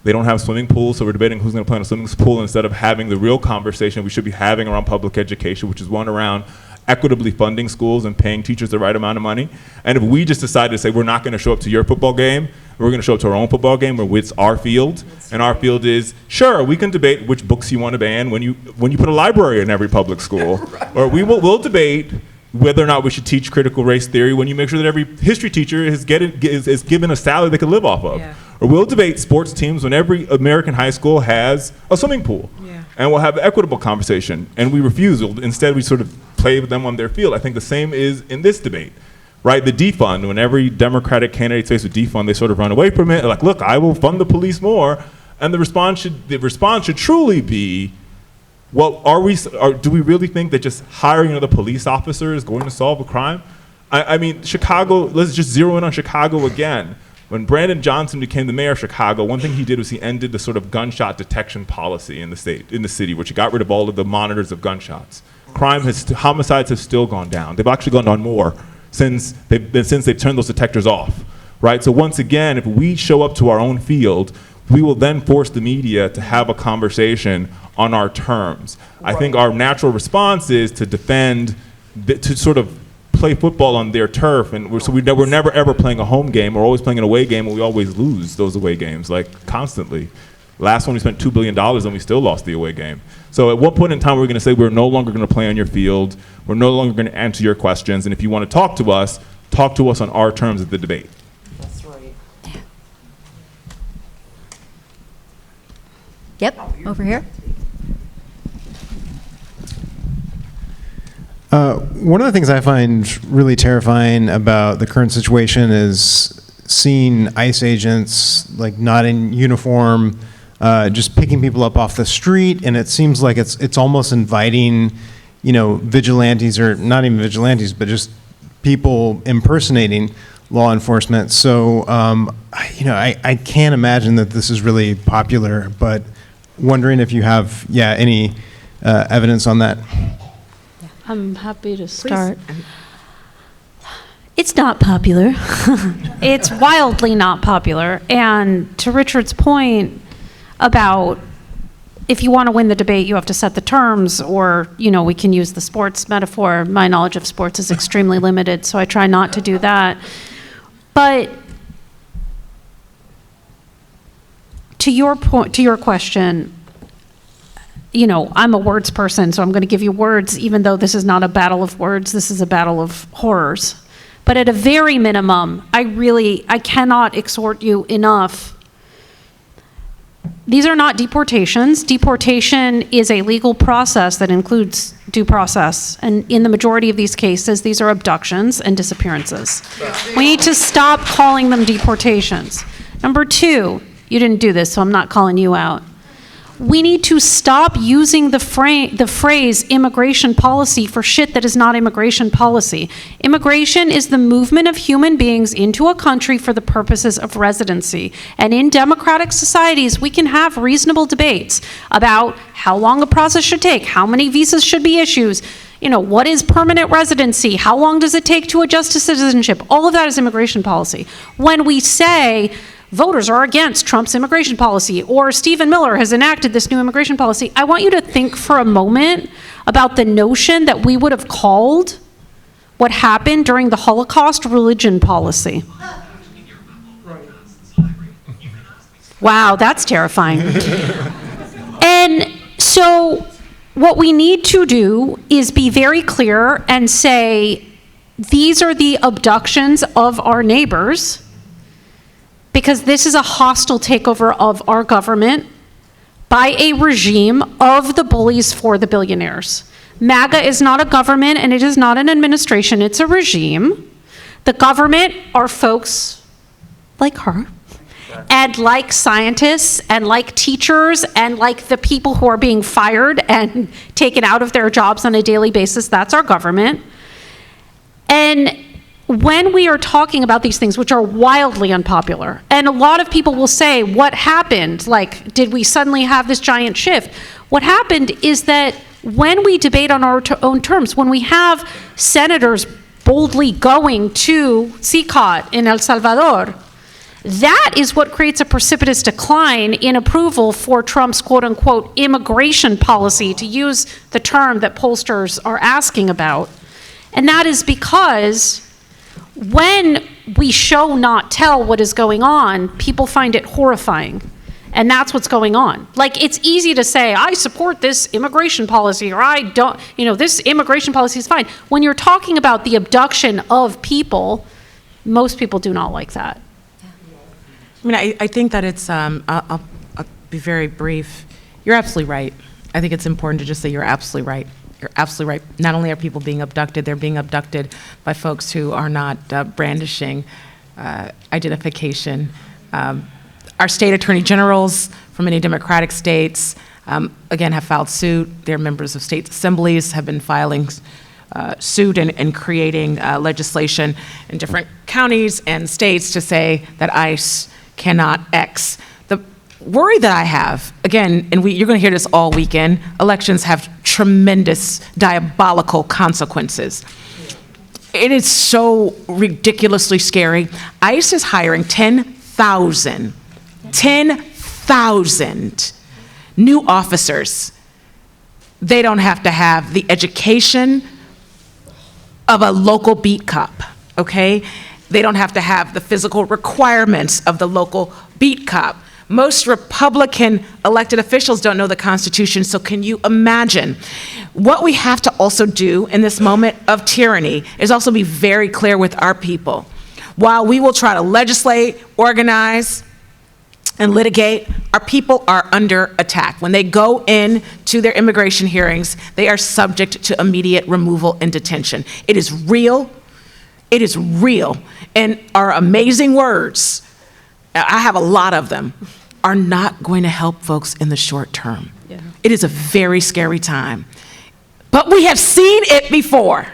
they don't have swimming pools, so we're debating who's going to play in a swimming pool instead of having the real conversation we should be having around public education, which is one around equitably funding schools and paying teachers the right amount of money. And if we just decide to say we're not going to show up to your football game, we're going to show up to our own football game where it's our field, and our field is, sure, we can debate which books you want to ban when you put a library in every public school, or we'll debate whether or not we should teach critical race theory when you make sure that every history teacher is given a salary they can live off of. Yeah. Or we'll debate sports teams when every American high school has a swimming pool. Yeah. And we'll have an equitable conversation. And we refuse. Instead, we sort of play with them on their field. I think the same is in this debate, right? The defund, when every Democratic candidate faced with defund, they sort of run away from it. Like, look, I will fund the police more. And the response should truly be, well, do we really think that just hiring another police officer is going to solve a crime? I mean, Chicago, let's just zero in on Chicago again. When Brandon Johnson became the mayor of Chicago, one thing he did was he ended the sort of gunshot detection policy in the city, which got rid of all of the monitors of gunshots. Homicides have still gone down. They've actually gone down more since they've turned those detectors off, right? So once again, if we show up to our own field, we will then force the media to have a conversation on our terms. I think our natural response is to defend, to sort of play football on their turf, and we're never ever playing a home game. We're always playing an away game, and we always lose those away games, like constantly. Last one we spent $2 billion and we still lost the away game. So at what point in time we're going to say we're no longer going to play on your field, we're no longer going to answer your questions, and if you want to talk to us on our terms of the debate. That's right. Yep, over here. One of the things I find really terrifying about the current situation is seeing ICE agents, like, not in uniform, just picking people up off the street, and it seems like it's almost inviting, vigilantes, or not even vigilantes, but just people impersonating law enforcement. So, I can't imagine that this is really popular, but wondering if you have, any evidence on that. I'm happy to start. It's not popular. It's wildly not popular. And to Richard's point about if you want to win the debate, you have to set the terms, or, we can use the sports metaphor. My knowledge of sports is extremely limited, so I try not to do that. But to your point, to your question, I'm a words person, so I'm going to give you words, even though this is not a battle of words, this is a battle of horrors. But at a very minimum, I cannot exhort you enough. These are not deportations. Deportation is a legal process that includes due process. And in the majority of these cases, these are abductions and disappearances. We need to stop calling them deportations. Number two, you didn't do this, so I'm not calling you out. We need to stop using the phrase immigration policy for shit that is not immigration policy. Immigration is the movement of human beings into a country for the purposes of residency. And in democratic societies, we can have reasonable debates about how long a process should take, how many visas should be issued, what is permanent residency, how long does it take to adjust to citizenship. All of that is immigration policy. When we say voters are against Trump's immigration policy, or Stephen Miller has enacted this new immigration policy, I want you to think for a moment about the notion that we would have called what happened during the Holocaust religion policy. Wow, that's terrifying. And so what we need to do is be very clear and say, these are the abductions of our neighbors, because this is a hostile takeover of our government by a regime of the bullies for the billionaires. MAGA is not a government and it is not an administration, it's a regime. The government are folks like her, and like scientists, and like teachers, and like the people who are being fired and taken out of their jobs on a daily basis. That's our government. And when we are talking about these things, which are wildly unpopular, and a lot of people will say, what happened? Like, did we suddenly have this giant shift? What happened is that when we debate on our own terms, when we have senators boldly going to CICOT in El Salvador, that is what creates a precipitous decline in approval for Trump's quote-unquote immigration policy, to use the term that pollsters are asking about. And that is because when we show not tell what is going on, people find it horrifying. And that's what's going on. Like, it's easy to say, I support this immigration policy, or I don't, this immigration policy is fine. When you're talking about the abduction of people, most people do not like that. I mean, I think that it's, I'll be very brief. You're absolutely right. I think it's important to just say you're absolutely right. You're absolutely right. Not only are people being abducted, they're being abducted by folks who are not brandishing identification. Our state attorney generals from many Democratic states, again, have filed suit. They're members of state assemblies, have been filing suit and creating legislation in different counties and states to say that ICE cannot X. The worry that I have, again, and you're going to hear this all weekend, elections have tremendous diabolical consequences. It is so ridiculously scary. ICE is hiring 10,000 new officers. They don't have to have the education of a local beat cop, okay? They don't have to have the physical requirements of the local beat cop. Most Republican elected officials don't know the Constitution, so can you imagine? What we have to also do in this moment of tyranny is also be very clear with our people. While we will try to legislate, organize, and litigate, our people are under attack. When they go in to their immigration hearings, they are subject to immediate removal and detention. It is real. It is real. And our amazing words, I have a lot of them, are not going to help folks in the short term. Yeah. It is a very scary time. But we have seen it before,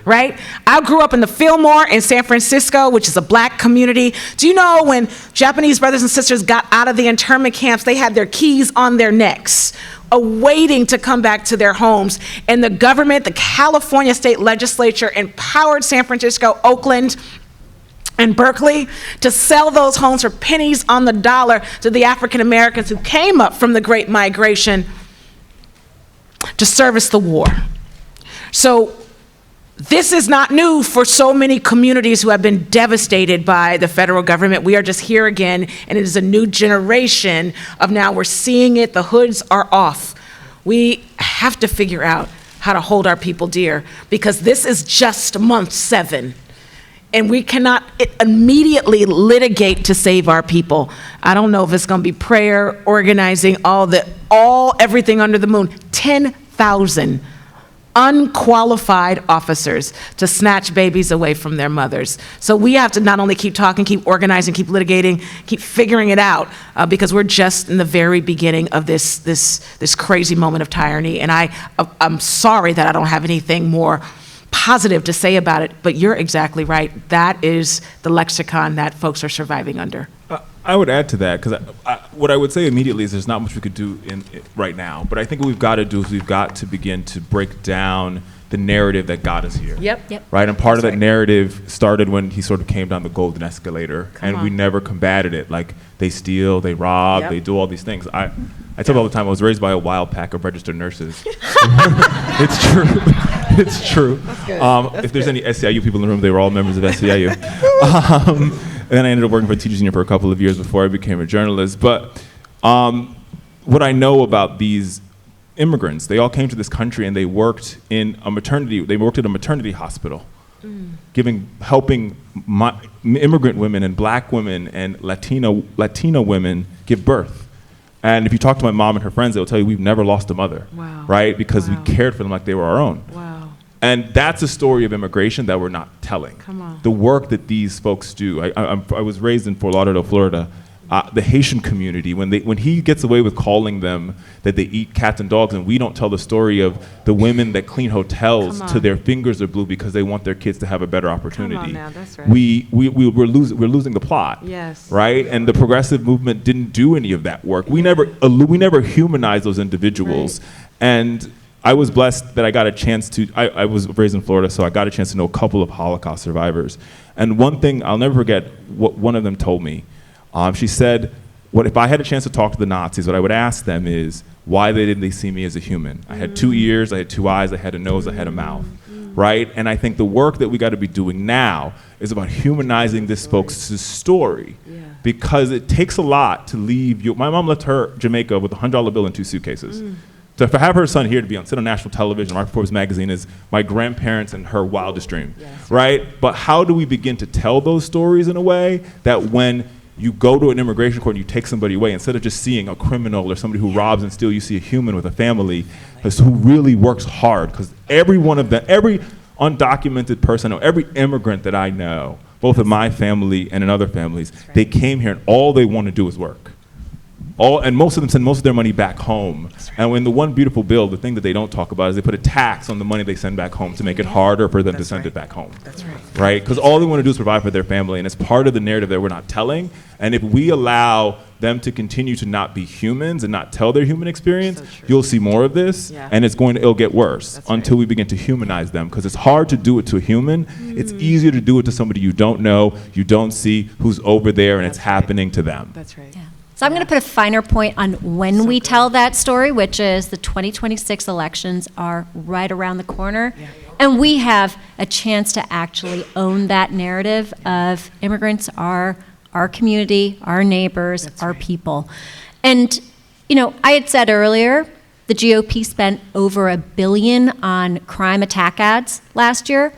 right? I grew up in the Fillmore in San Francisco, which is a black community. Do you know when Japanese brothers and sisters got out of the internment camps, they had their keys on their necks, awaiting to come back to their homes. And the government, the California state legislature, empowered San Francisco, Oakland, and Berkeley to sell those homes for pennies on the dollar to the African Americans who came up from the Great Migration to service the war. So this is not new for so many communities who have been devastated by the federal government. We are just here again, and it is a new generation of now we're seeing it, the hoods are off. We have to figure out how to hold our people dear, because this is just month 7. And we cannot immediately litigate to save our people. I don't know if it's going to be prayer, organizing, everything under the moon. 10,000 unqualified officers to snatch babies away from their mothers. So we have to not only keep talking, keep organizing, keep litigating, keep figuring it out, because we're just in the very beginning of this crazy moment of tyranny. And I'm sorry that I don't have anything more positive to say about it, but you're exactly right. That is the lexicon that folks are surviving under. I would add to that, because what I would say immediately is there's not much we could do right now. But I think what we've got to do is we've got to begin to break down the narrative that got us here. Yep. Right? And part of that narrative started when he sort of came down the golden escalator, and we never combated it. Like, they steal, they rob, they do all these things. I tell them all the time, I was raised by a wild pack of registered nurses. It's true. It's true. If there's any SEIU people in the room, they were all members of SEIU. And then I ended up working for a teachers union for a couple of years before I became a journalist. But what I know about these immigrants, they all came to this country and they worked at a maternity hospital. helping immigrant women and black women and Latino women give birth. And if you talk to my mom and her friends, they'll tell you we've never lost a mother, right? Because we cared for them like they were our own. And that's a story of immigration that we're not telling. The work that these folks do. I was raised in Fort Lauderdale, Florida. The Haitian community, when he gets away with calling them that they eat cats and dogs, and we don't tell the story of the women that clean hotels to their fingers are blue because they want their kids to have a better opportunity. Now, that's right. We're losing the plot. Yes. Right? And the progressive movement didn't do any of that work. We never humanized those individuals. Right. And I was blessed that I got a chance to, I was raised in Florida, so I got a chance to know a couple of Holocaust survivors. And one thing, I'll never forget what one of them told me. She said, "What if I had a chance to talk to the Nazis, what I would ask them is, why didn't they see me as a human? I had 2 ears, I had 2 eyes, I had a nose, I had a mouth." Right? And I think the work that we got to be doing now is about humanizing this folks' story. Because it takes a lot to leave my mom left her Jamaica with a $100 bill in 2 suitcases. To have her son here to sit on national television, Mark Forbes magazine, is my grandparents and her wildest dream, right? But how do we begin to tell those stories in a way that when you go to an immigration court and you take somebody away, instead of just seeing a criminal or somebody who robs and steals, you see a human with a family who really works hard? Because every one of them, every undocumented person, or every immigrant that I know, both in my family and in other families, they came here and all they want to do is work. And most of them send most of their money back home. And in the One Beautiful Bill, the thing that they don't talk about is they put a tax on the money they send back home to make it harder for them to send it back home. That's right. Right? Because all they want to do is provide for their family, and it's part of the narrative that we're not telling. And if we allow them to continue to not be humans and not tell their human experience, you'll see more of this, and it'll get worse until we begin to humanize them. Because it's hard to do it to a human. It's easier to do it to somebody you don't know, you don't see, who's over there, and it's happening to them. That's right. So I'm going to put a finer point on when we tell that story, which is the 2026 elections are right around the corner. And we have a chance to actually own that narrative of immigrants are our community, our neighbors, our people. And, I had said earlier, the GOP spent over $1 billion on crime attack ads last year.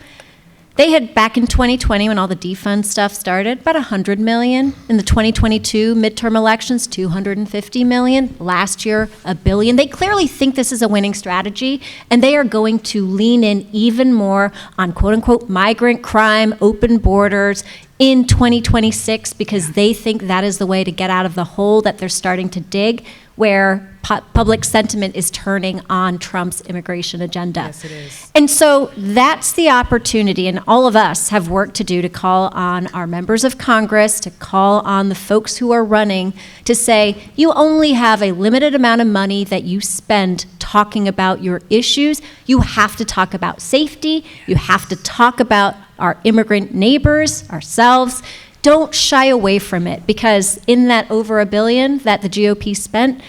They had, back in 2020, when all the defund stuff started, about $100 million. In the 2022 midterm elections, $250 million. Last year, $1 billion. They clearly think this is a winning strategy, and they are going to lean in even more on quote-unquote migrant crime, open borders in 2026, because they think that is the way to get out of the hole that they're starting to dig, where public sentiment is turning on Trump's immigration agenda. Yes, it is. And so that's the opportunity, and all of us have work to do to call on our members of Congress, to call on the folks who are running, to say, you only have a limited amount of money that you spend talking about your issues. You have to talk about safety. You have to talk about our immigrant neighbors, ourselves. Don't shy away from it, because in that over $1 billion that the GOP spent,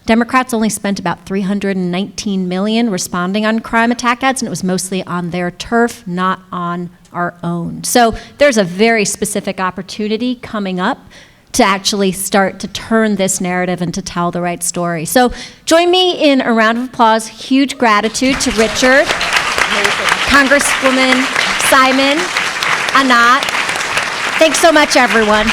Democrats only spent about $319 million responding on crime attack ads, and it was mostly on their turf, not on our own. So there's a very specific opportunity coming up to actually start to turn this narrative and to tell the right story. So join me in a round of applause. Huge gratitude to Richard, Congresswoman Simon, Anat. Thanks so much, everyone.